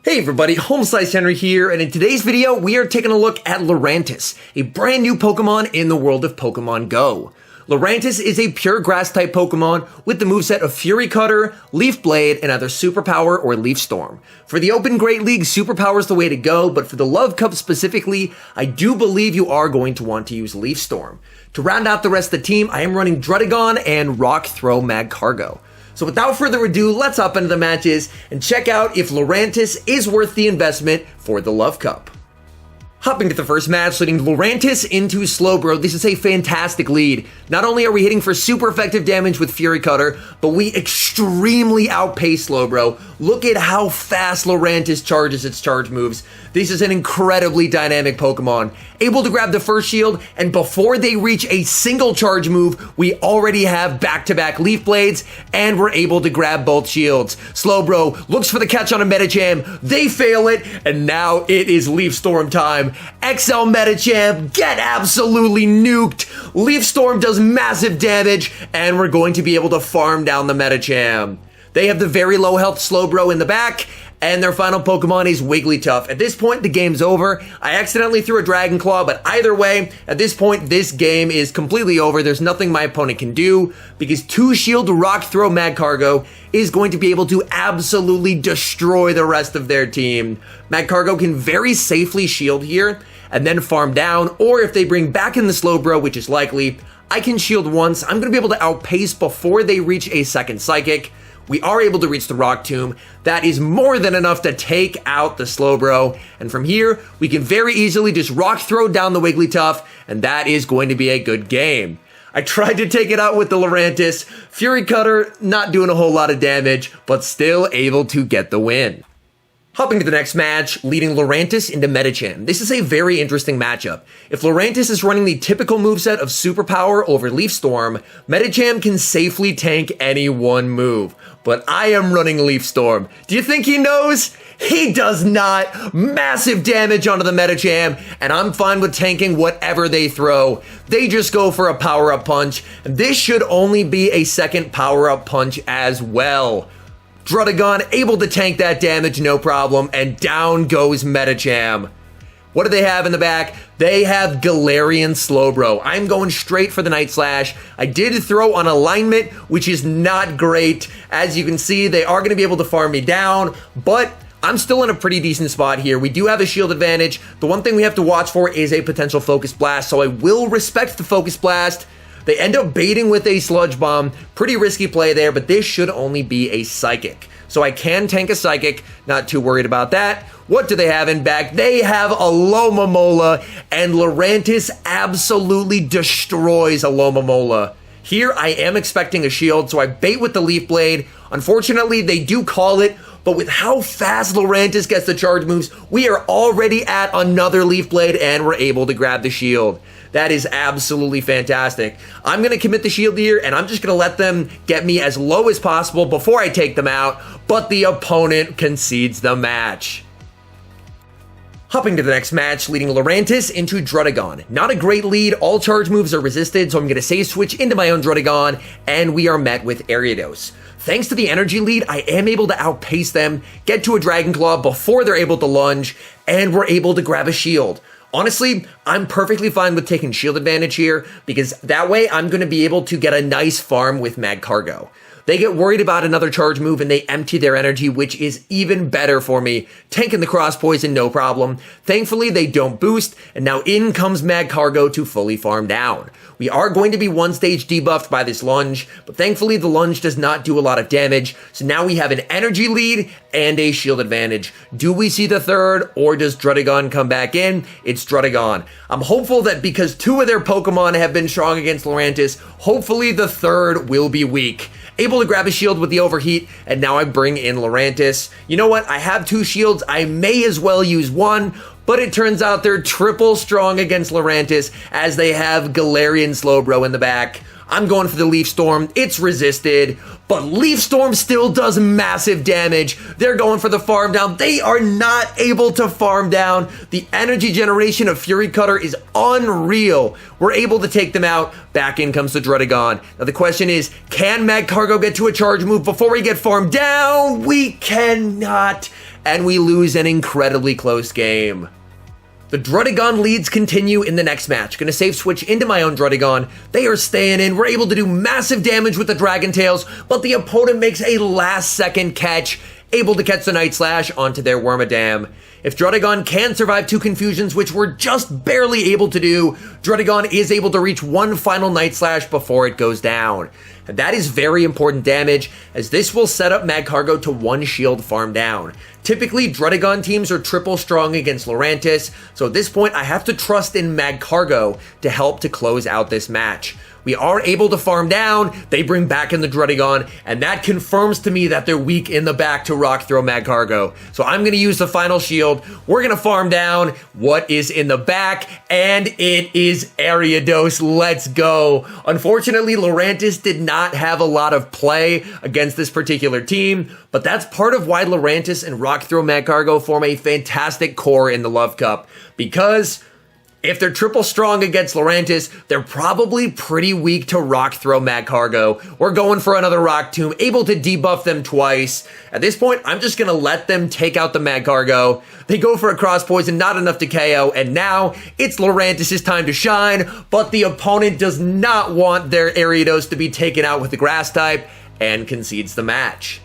Hey everybody, HomeSliceHenry here, and in today's video, we are taking a look at Lurantis, a brand new Pokemon in the world of Pokemon Go. Lurantis is a pure grass-type Pokemon with the moveset of Fury Cutter, Leaf Blade, and either Superpower or Leaf Storm. For the Open Great League, Superpower is the way to go, but for the Love Cup specifically, I do believe you are going to want to use Leaf Storm. To round out the rest of the team, I am running Druddigon and Rock Throw Magcargo. So without further ado, let's hop into the matches and check out if Lurantis is worth the investment for the Love Cup. Hopping to the first match, leading Lurantis into Slowbro. This is a fantastic lead. Not only are we hitting for super effective damage with Fury Cutter, but we extremely outpace Slowbro. Look at how fast Lurantis charges its charge moves. This is an incredibly dynamic Pokemon. Able to grab the first shield, and before they reach a single charge move, we already have back-to-back Leaf Blades, and we're able to grab both shields. Slowbro looks for the catch on a Medicham. They fail it, and now it is Leaf Storm time. XL Medicham, get absolutely nuked. Leaf Storm does massive damage, and we're going to be able to farm down the Medicham. They have the very low health Slowbro in the back, and their final Pokemon is Wigglytuff. At this point, the game's over. I accidentally threw a Dragon Claw, but either way, at this point, this game is completely over. There's nothing my opponent can do, because 2-shield Rock Throw Magcargo is going to be able to absolutely destroy the rest of their team. Magcargo can very safely shield here, and then farm down, or if they bring back in the Slowbro, which is likely, I can shield once. I'm going to be able to outpace before they reach a second Psychic. We are able to reach the Rock Tomb. That is more than enough to take out the Slowbro. And from here, we can very easily just Rock Throw down the Wigglytuff, and that is going to be a good game. I tried to take it out with the Lurantis. Fury Cutter, not doing a whole lot of damage, but still able to get the win. Hopping to the next match, leading Lurantis into Medicham. This is a very interesting matchup. If Lurantis is running the typical moveset of Superpower over Leaf Storm, Medicham can safely tank any one move. But I am running Leaf Storm. Do you think he knows? He does not. Massive damage onto the Medicham, and I'm fine with tanking whatever they throw. They just go for a power-up punch, and this should only be a second power-up punch as well. Druddigon able to tank that damage, no problem, and down goes Medicham. What do they have in the back? They have Galarian Slowbro. I'm going straight for the Night Slash. I did throw on alignment, which is not great. As you can see, they are going to be able to farm me down, but I'm still in a pretty decent spot here. We do have a shield advantage. The one thing we have to watch for is a potential Focus Blast, so I will respect the Focus Blast. They end up baiting with a Sludge Bomb. Pretty risky play there, but this should only be a Psychic. So I can tank a Psychic, not too worried about that. What do they have in back? They have Alomomola, and Lurantis absolutely destroys Alomomola. Here, I am expecting a shield, so I bait with the Leaf Blade. Unfortunately, they do call it, but with how fast Lurantis gets the charge moves, we are already at another Leaf Blade, and we're able to grab the shield. That is absolutely fantastic. I'm going to commit the shield here, and I'm just going to let them get me as low as possible before I take them out, but the opponent concedes the match. Hopping to the next match, leading Lurantis into Druddigon. Not a great lead, all charge moves are resisted, so I'm going to save switch into my own Druddigon, and we are met with Ariados. Thanks to the energy lead, I am able to outpace them, get to a Dragon Claw before they're able to lunge, and we're able to grab a shield. Honestly, I'm perfectly fine with taking shield advantage here, because that way I'm going to be able to get a nice farm with Magcargo. They get worried about another charge move and they empty their energy, which is even better for me. Tanking the Cross Poison, no problem. Thankfully, they don't boost, and now in comes Magcargo to fully farm down. We are going to be one stage debuffed by this lunge, but thankfully the lunge does not do a lot of damage, so now we have an energy lead and a shield advantage. Do we see the third, or does Druddigon come back in? It's Druddigon. I'm hopeful that because 2 of their Pokemon have been strong against Lurantis, hopefully the third will be weak. Able to grab a shield with the Overheat, and now I bring in Lurantis. You know what? I have 2 shields. I may as well use one, but it turns out they're triple strong against Lurantis as they have Galarian Slowbro in the back. I'm going for the Leaf Storm. It's resisted, but Leaf Storm still does massive damage. They're going for the farm down. They are not able to farm down. The energy generation of Fury Cutter is unreal. We're able to take them out. Back in comes the Druddigon. Now the question is, can Magcargo get to a charge move before we get farmed down? We cannot. and we lose an incredibly close game. The Druddigon leads continue in the next match. Gonna save switch into my own Druddigon. They are staying in. We're able to do massive damage with the Dragon Tails, but the opponent makes a last second catch, able to catch the Night Slash onto their Wormadam. If Druddigon can survive 2 confusions, which we're just barely able to do, Druddigon is able to reach one final Night Slash before it goes down. And that is very important damage, as this will set up Magcargo to 1 shield farm down. Typically, Druddigon teams are triple strong against Lurantis, so at this point I have to trust in Magcargo to help to close out this match. We are able to farm down, they bring back in the Druddigon, and that confirms to me that they're weak in the back to Rock Throw Magcargo. So I'm going to use the final shield, we're going to farm down what is in the back, and it is Ariados. Let's go. Unfortunately, Lurantis did not have a lot of play against this particular team, but that's part of why Lurantis and Rock Throw Magcargo form a fantastic core in the Love Cup, because if they're triple strong against Lurantis, they're probably pretty weak to Rock Throw Magcargo. We're going for another Rock Tomb, able to debuff them twice. At this point, I'm just going to let them take out the Magcargo. They go for a Cross Poison, not enough to KO, and now it's Lurantis' time to shine, but the opponent does not want their Ariados to be taken out with the Grass type and concedes the match.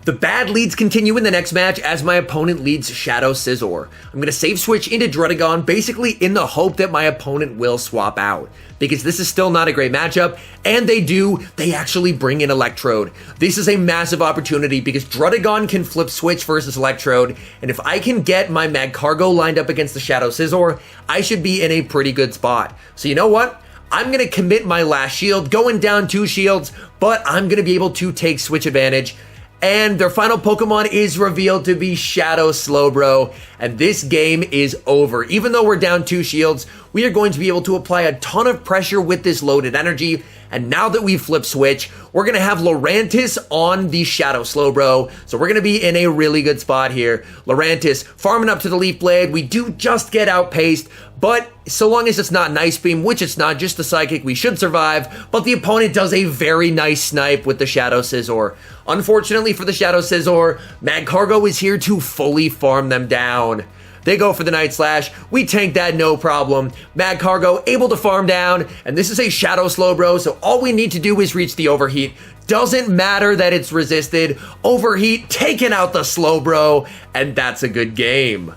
The bad leads continue in the next match as my opponent leads Shadow Scizor. I'm going to save switch into Druddigon, basically in the hope that my opponent will swap out, because this is still not a great matchup, and they actually bring in Electrode. This is a massive opportunity because Druddigon can flip switch versus Electrode, and if I can get my Magcargo lined up against the Shadow Scizor, I should be in a pretty good spot. So you know what? I'm going to commit my last shield, going down 2 shields, but I'm going to be able to take switch advantage. And their final Pokemon is revealed to be Shadow Slowbro, and this game is over. Even though we're down 2 shields, we are going to be able to apply a ton of pressure with this loaded energy, and now that we've flipped switch, we're going to have Lurantis on the Shadow Slowbro, so we're going to be in a really good spot here. Lurantis farming up to the Leaf Blade, we do just get outpaced, but so long as it's not Nice Beam, which it's not, just the Psychic, we should survive, but the opponent does a very nice snipe with the Shadow Scizor. Unfortunately for the Shadow Scizor, Magcargo is here to fully farm them down. They go for the Night Slash, we tank that no problem. Magcargo able to farm down, and this is a Shadow Slowbro, so all we need to do is reach the Overheat. Doesn't matter that it's resisted. Overheat taking out the Slowbro, and that's a good game.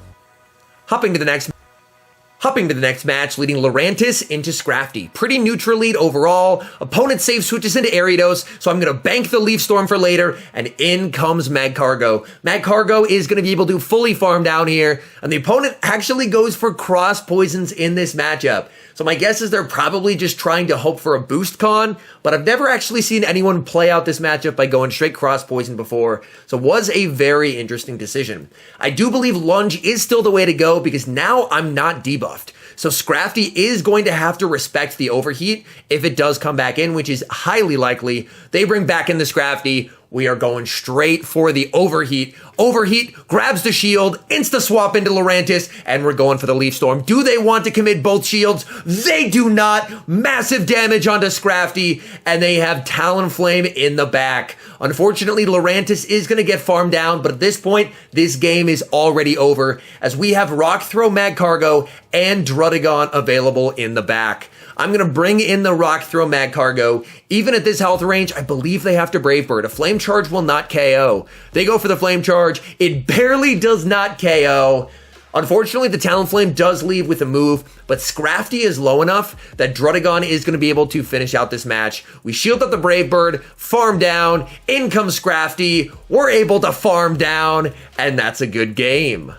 Hopping to the next match, leading Lurantis into Scrafty. Pretty neutral lead overall. Opponent save switches into Ariados, so I'm going to bank the Leaf Storm for later, and in comes Magcargo. Magcargo is going to be able to fully farm down here, and the opponent actually goes for Cross Poisons in this matchup. So my guess is they're probably just trying to hope for a boost con, but I've never actually seen anyone play out this matchup by going straight Cross Poison before, so it was a very interesting decision. I do believe Lunge is still the way to go because now I'm not debuffed. So Scrafty is going to have to respect the Overheat if it does come back in, which is highly likely. They bring back in the Scrafty. We are going straight for the Overheat. Overheat grabs the shield, insta-swap into Lurantis, and we're going for the Leaf Storm. Do they want to commit both shields? They do not. Massive damage onto Scrafty, and they have Talonflame in the back. Unfortunately, Lurantis is going to get farmed down, but at this point, this game is already over, as we have Rock Throw Magcargo and Druddigon available in the back. I'm going to bring in the Rock Throw Magcargo. Even at this health range, I believe they have to Brave Bird. A Flame Charge will not KO. They go for the Flame Charge. It barely does not KO. Unfortunately, the Talonflame does leave with a move, but Scrafty is low enough that Druddigon is going to be able to finish out this match. We shield up the Brave Bird, farm down, in comes Scrafty, we're able to farm down, and that's a good game.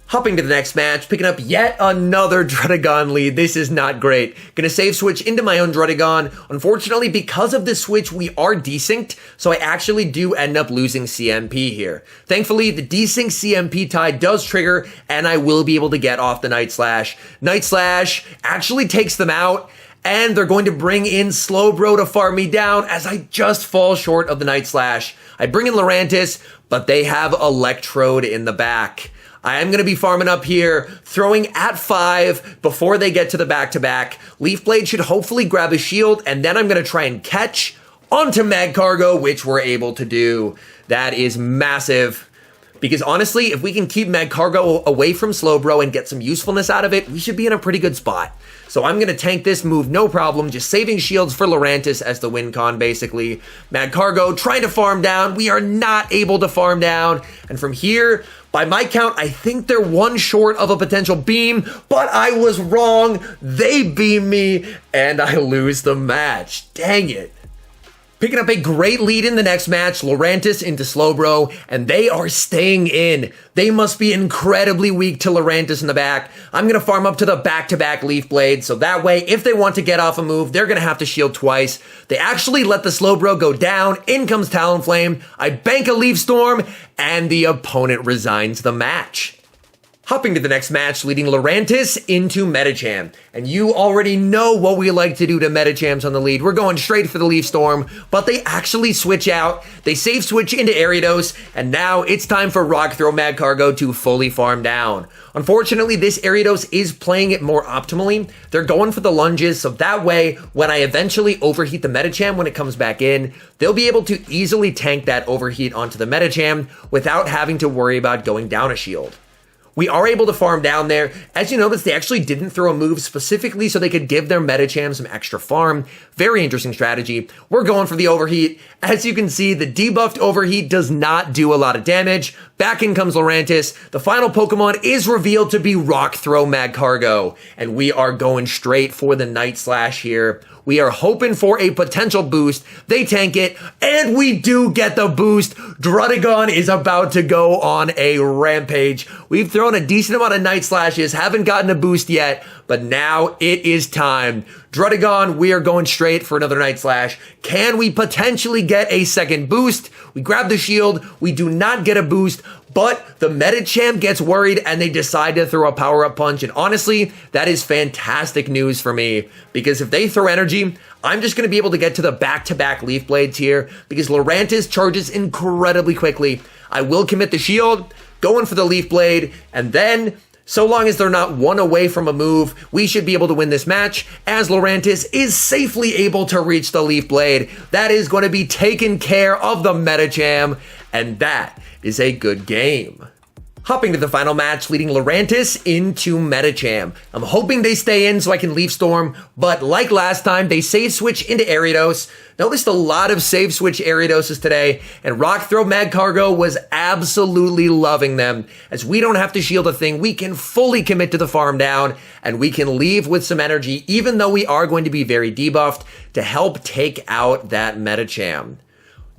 Hopping to the next match, picking up yet another Druddigon lead. This is not great. Gonna save switch into my own Druddigon. Unfortunately, because of this switch, we are desynced, so I actually do end up losing CMP here. Thankfully, the desync CMP tide does trigger, and I will be able to get off the Night Slash. Night Slash actually takes them out, and they're going to bring in Slowbro to farm me down as I just fall short of the Night Slash. I bring in Lurantis, but they have Electrode in the back. I am going to be farming up here, throwing at 5 before they get to the back-to-back. Leaf Blade should hopefully grab a shield, and then I'm going to try and catch onto Magcargo, which we're able to do. That is massive. Because honestly, if we can keep Magcargo away from Slowbro and get some usefulness out of it, we should be in a pretty good spot. So I'm going to tank this move, no problem, just saving shields for Lurantis as the win con, basically. Magcargo trying to farm down. We are not able to farm down. And from here, by my count, I think they're one short of a potential beam, but I was wrong. They beam me, and I lose the match. Dang it. Picking up a great lead in the next match, Lurantis into Slowbro, and they are staying in. They must be incredibly weak to Lurantis in the back. I'm going to farm up to the back-to-back Leaf Blade, so that way, if they want to get off a move, they're going to have to shield twice. They actually let the Slowbro go down. In comes Talonflame. I bank a Leaf Storm, and the opponent resigns the match. Hopping to the next match, leading Lurantis into Medicham. And you already know what we like to do to Medichams on the lead. We're going straight for the Leaf Storm, but they actually switch out. They save switch into Ariados, and now it's time for Rock Throw Magcargo to fully farm down. Unfortunately, this Ariados is playing it more optimally. They're going for the lunges, so that way, when I eventually overheat the Medicham when it comes back in, they'll be able to easily tank that overheat onto the Medicham without having to worry about going down a shield. We are able to farm down there. As you notice, they actually didn't throw a move specifically so they could give their Medicham some extra farm. Very interesting strategy. We're going for the overheat. As you can see, the debuffed overheat does not do a lot of damage. Back in comes Lurantis. The final Pokemon is revealed to be Rock Throw Magcargo. And we are going straight for the Night Slash here. We are hoping for a potential boost. They tank it, and we do get the boost. Druddigon is about to go on a rampage. We've thrown a decent amount of Night Slashes, haven't gotten a boost yet, but now it is time. Druddigon, we are going straight for another Night Slash. Can we potentially get a second boost? We grab the shield. We do not get a boost, but the Medicham gets worried and they decide to throw a power-up punch. And honestly, that is fantastic news for me, because if they throw energy, I'm just going to be able to get to the back-to-back Leaf Blades here because Lurantis charges incredibly quickly. I will commit the shield, going for the Leaf Blade, and then, so long as they're not one away from a move, we should be able to win this match as Lurantis is safely able to reach the Leaf Blade. That is going to be taking care of the Medicham, and that is a good game. Hopping to the final match, leading Lurantis into Medicham. I'm hoping they stay in so I can Leaf Storm, but like last time, they save switch into Ariados. Noticed a lot of save switch Ariadoses today, and Rock Throw Magcargo was absolutely loving them. As we don't have to shield a thing, we can fully commit to the farm down, and we can leave with some energy, even though we are going to be very debuffed, to help take out that Medicham.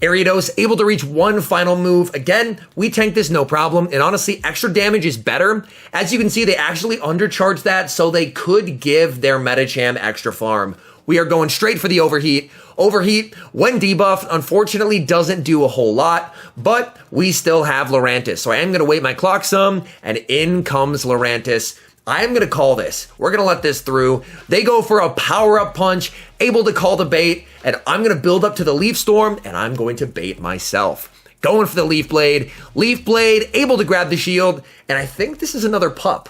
Ariados able to reach one final move. Again, we tank this no problem, and honestly, extra damage is better. As you can see, they actually undercharged that, so they could give their Medicham extra farm. We are going straight for the Overheat. Overheat, when debuffed, unfortunately doesn't do a whole lot, but we still have Lurantis. So I am going to wait my clock some, and in comes Lurantis. I am going to call this. We're going to let this through. They go for a power-up punch, able to call the bait, and I'm going to build up to the Leaf Storm, and I'm going to bait myself. Going for the Leaf Blade. Leaf Blade, able to grab the shield, and I think this is another pup.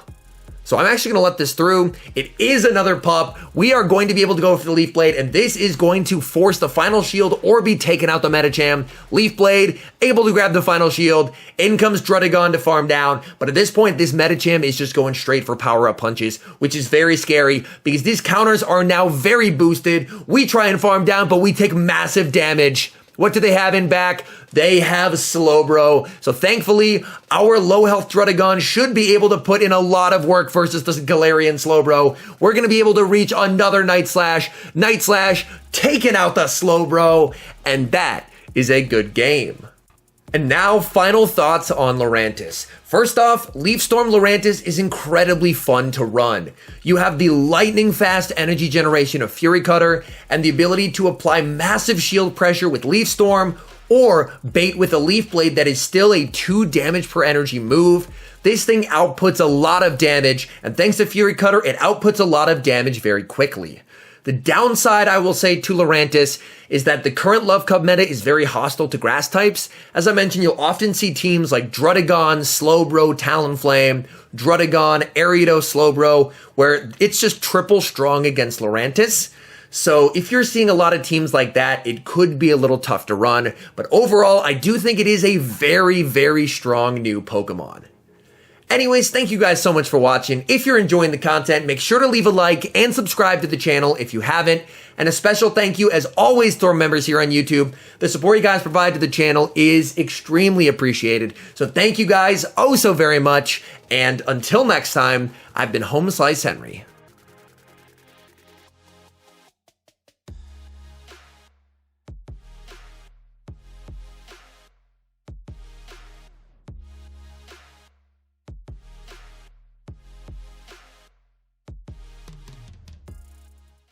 So I'm actually going to let this through. It is another pup. We are going to be able to go for the Leaf Blade, and this is going to force the final shield or be taken out the Medicham. Leaf Blade, able to grab the final shield. In comes Druddigon to farm down, but at this point, this Medicham is just going straight for power-up punches, which is very scary because these counters are now very boosted. We try and farm down, but we take massive damage. What do they have in back? They have Slowbro. So thankfully, our low health Druddigon should be able to put in a lot of work versus this Galarian Slowbro. We're going to be able to reach another Night Slash. Night Slash, taking out the Slowbro. And that is a good game. And now, final thoughts on Lurantis. First off, Leaf Storm Lurantis is incredibly fun to run. You have the lightning fast energy generation of Fury Cutter and the ability to apply massive shield pressure with Leaf Storm or bait with a Leaf Blade that is still a 2 damage per energy move. This thing outputs a lot of damage, and thanks to Fury Cutter, it outputs a lot of damage very quickly. The downside, I will say, to Lurantis is that the current Love Cup meta is very hostile to grass types. As I mentioned, you'll often see teams like Druddigon, Slowbro, Talonflame, Druddigon, Ariados, Slowbro, where it's just triple strong against Lurantis. So if you're seeing a lot of teams like that, it could be a little tough to run. But overall, I do think it is a very, very strong new Pokemon. Anyways, thank you guys so much for watching. If you're enjoying the content, make sure to leave a like and subscribe to the channel if you haven't. And a special thank you, as always, to our members here on YouTube. The support you guys provide to the channel is extremely appreciated. So thank you guys oh so very much. And until next time, I've been HomeSliceHenry.